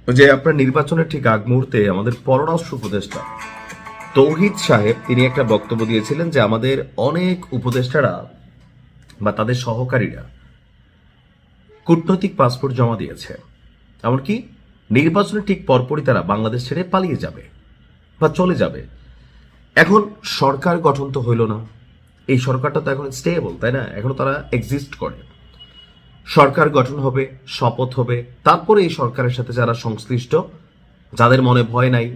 যে আপনার নির্বাচনের ঠিক আগ মুহূর্তে আমাদের পররাষ্ট্র উপদেষ্টা তৌহিদ সাহেব তিনি একটা বক্তব্য দিয়েছিলেন যে আমাদের অনেক উপদেষ্টারা বা তাদের সহকারীরা কূটনৈতিক পাসপোর্ট জমা দিয়েছে, এমনকি নির্বাচনের ঠিক পরপরই তারা বাংলাদেশ ছেড়ে পালিয়ে যাবে বা চলে যাবে। এখন সরকার গঠন তো হইল না, এই সরকারটা তো এখন স্টেবল, তাই না? এখনো তারা এক্সিস্ট করে। সরকার গঠন হবে, শপথ হবে, তারপরে এই সরকারের সাথে যারা সংশ্লিষ্ট, যাদের মনে ভয় নাই,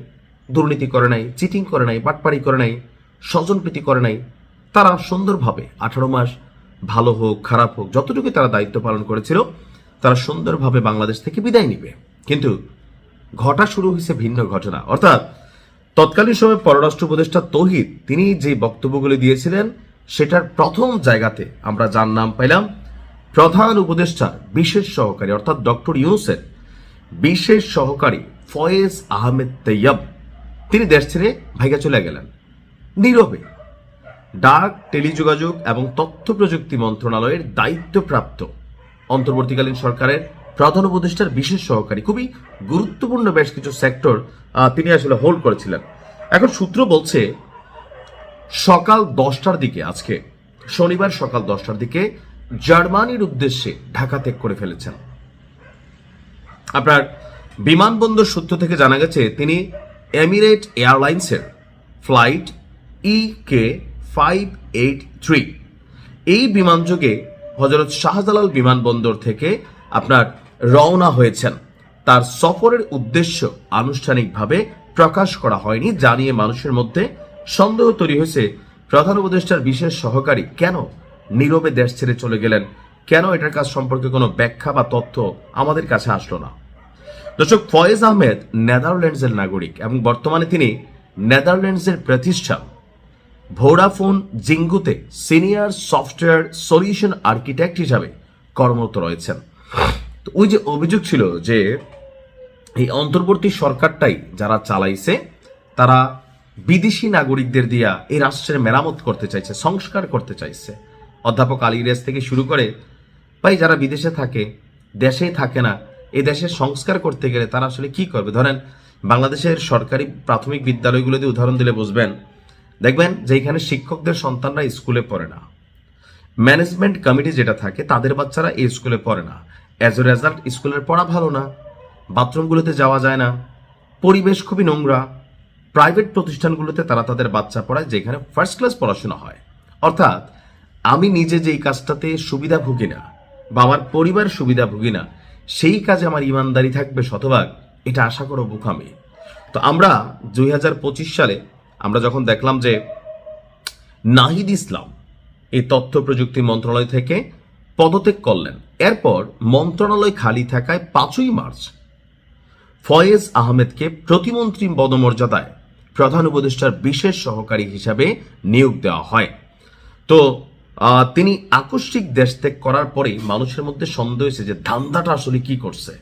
দুর্নীতি করে নাই, চিটিং করে নাই, বাটপাড়ি করে নাই, স্বজনপ্রীতি করে নাই, তারা সুন্দরভাবে 18 মাস ভালো হোক খারাপ হোক যতটুকু তারা দায়িত্ব পালন করেছিল তারা সুন্দরভাবে বাংলাদেশ থেকে বিদায় নিবে। কিন্তু ঘটা শুরু হয়েছে ভিন্ন ঘটনা, অর্থাৎ তৎকালীন সময় পররাষ্ট্র উপদেষ্টা তৌহিদ তিনি যে বক্তব্যগুলি দিয়েছিলেন সেটার প্রথম জায়গাতে আমরা যার নাম পাইলাম প্রধান উপদেষ্টার বিশেষ সহকারী, অর্থাৎ ডক্টর ইউনূসের বিশেষ সহকারী ফয়েজ আহমেদ তৈয়ব। তিনি দেশ ছেড়ে ভাইগা চলে গেলেন নীরবে। ডাক, টেলিযোগাযোগ এবং তথ্য প্রযুক্তি মন্ত্রণালয়ের দায়িত্বপ্রাপ্ত অন্তর্বর্তীকালীন সরকারের প্রধান উপদেষ্টার বিশেষ সহকারী, খুবই গুরুত্বপূর্ণ বেশ কিছু সেক্টর তিনি আসলে হোল্ড করেছিলেন। এখন সূত্র বলছে সকাল 10টার দিকে, আজকে শনিবার সকাল 10টার দিকে জার্মানির উদ্দেশ্যে ঢাকা ত্যাগ করে ফেলেছেন। আপনার বিমানবন্দর সূত্র থেকে জানা গেছে তিনি এমিরেট এয়ারলাইন্সের ফ্লাইট EK583 এই বিমানযোগে হযরত শাহজালাল বিমানবন্দর থেকে আপনার রওনা হয়েছেন। তার সফরের উদ্দেশ্য আনুষ্ঠানিকভাবে প্রকাশ করা হয়নি, জানিয়ে মানুষের মধ্যে সন্দেহ তৈরি হয়েছে প্রধান উপদেষ্টার বিশেষ সহকারী কেন নীরবে দেশ ছেড়ে চলে গেলেন, কেন এটার কাজ সম্পর্কে কোনো ব্যাখ্যা বা তথ্য আমাদের কাছে আসলো না। দর্শক, ফয়েজ আহমেদ নেদারল্যান্ডসের নাগরিক এবং বর্তমানে তিনি নেদারল্যান্ডসের প্রতিষ্ঠান ভোডাফোন জিঙ্গুতে সিনিয়র সফটওয়্যার সলিউশন আর্কিটেক্ট হিসাবে কর্মরত রয়েছেন। তো ওই যে অভিযোগ ছিল যে এই অন্তর্বর্তী সরকারটাই যারা চালাইছে তারা বিদেশি নাগরিকদের দিয়া এই রাষ্ট্রের মেরামত করতে চাইছে, সংস্কার করতে চাইছে। অধ্যাপক আলী রেস থেকে শুরু করে ভাই যারা বিদেশে থাকে, দেশেই থাকে না, এই দেশের সংস্কার করতে গেলে তারা আসলে কি করবে? ধরেন বাংলাদেশের সরকারি প্রাথমিক বিদ্যালয়গুলোতে উদাহরণ দিলে বুঝবেন, দেখবেন যে এখানে শিক্ষকদের সন্তানরা স্কুলে পড়ে না, ম্যানেজমেন্ট কমিটি যেটা থাকে তাদের বাচ্চারা এই স্কুলে পড়ে না, অ্যাজ এ রেজাল্ট স্কুলের পড়া ভালো না, বাথরুমগুলোতে যাওয়া যায় না, পরিবেশ খুবই নোংরা। প্রাইভেট প্রতিষ্ঠানগুলোতে তারা তাদের বাচ্চা পড়ায় যেখানে ফার্স্ট ক্লাস পড়াশোনা হয়। অর্থাৎ আমি নিজে যেই কাজটাতে সুবিধা ভুগি না বা আমার পরিবার সুবিধা ভুগি না, সেই কাজে আমার ইমানদারি থাকবে শতভাগ, এটা আশা করো বোকামি। তো আমরা 2025 সালে আমরা যখন দেখলাম যে নাহিদ ইসলাম এই তথ্য প্রযুক্তি মন্ত্রণালয় থেকে পদত্যাগ করলেন, এরপর মন্ত্রণালয় খালি থাকায় 5ই মার্চ ফয়েজ আহমেদকে প্রতিমন্ত্রী পদমর্যাদায় প্রধান উপদেষ্টার বিশেষ সহকারী হিসাবে নিয়োগ দেওয়া হয়। তো তিনি আকস্মিক দেশ ত্যাগ করার পরেই মানুষের মধ্যে সন্দেহ হয়েছে যে ধান্দাটা আসলে কি করছে।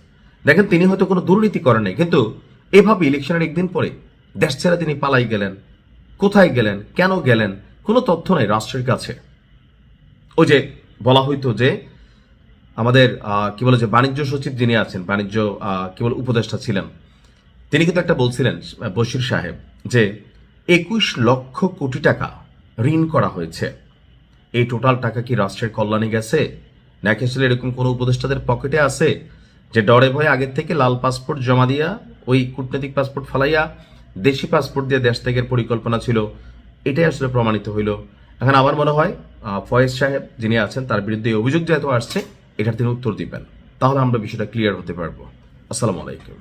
দেখেন, তিনি হয়তো কোনো দুর্নীতি করেন নাই, কিন্তু এভাবে ইলেকশনের একদিন পরে দেশ ছেড়ে তিনি পালাই গেলেন। কোথায় গেলেন, কেন গেলেন, কোনো তথ্য নাই রাষ্ট্রের কাছে। ওই যে বলা হইতো যে আমাদের কি বলে যে বাণিজ্য সচিব যিনি আছেন, বাণিজ্য কি বলে উপদেষ্টা ছিলেন, তিনি কিন্তু একটা বলছিলেন বশির সাহেব যে 21 লক্ষ কোটি টাকা ঋণ করা হয়েছে। এই টোটাল টাকা কি রাষ্ট্রের কল্যাণে গেছে নাকি আসলে এরকম কোনো উপদেষ্টাদের পকেটে আছে যে ডরে ভয়ে আগের থেকে লাল পাসপোর্ট জমা দিয়া ওই কূটনৈতিক পাসপোর্ট ফালাইয়া দেশি পাসপোর্ট দিয়ে দেশ ত্যাগের পরিকল্পনা ছিল? এটাই আসলে প্রমাণিত হইল। এখন আমার মনে হয় ফয়েজ সাহেব যিনি আছেন তার বিরুদ্ধে অভিযোগ যেহেতু আসছে, এটার তিনি উত্তর দিবেন, তাহলে আমরা বিষয়টা ক্লিয়ার হতে পারবো। আসসালামু আলাইকুম।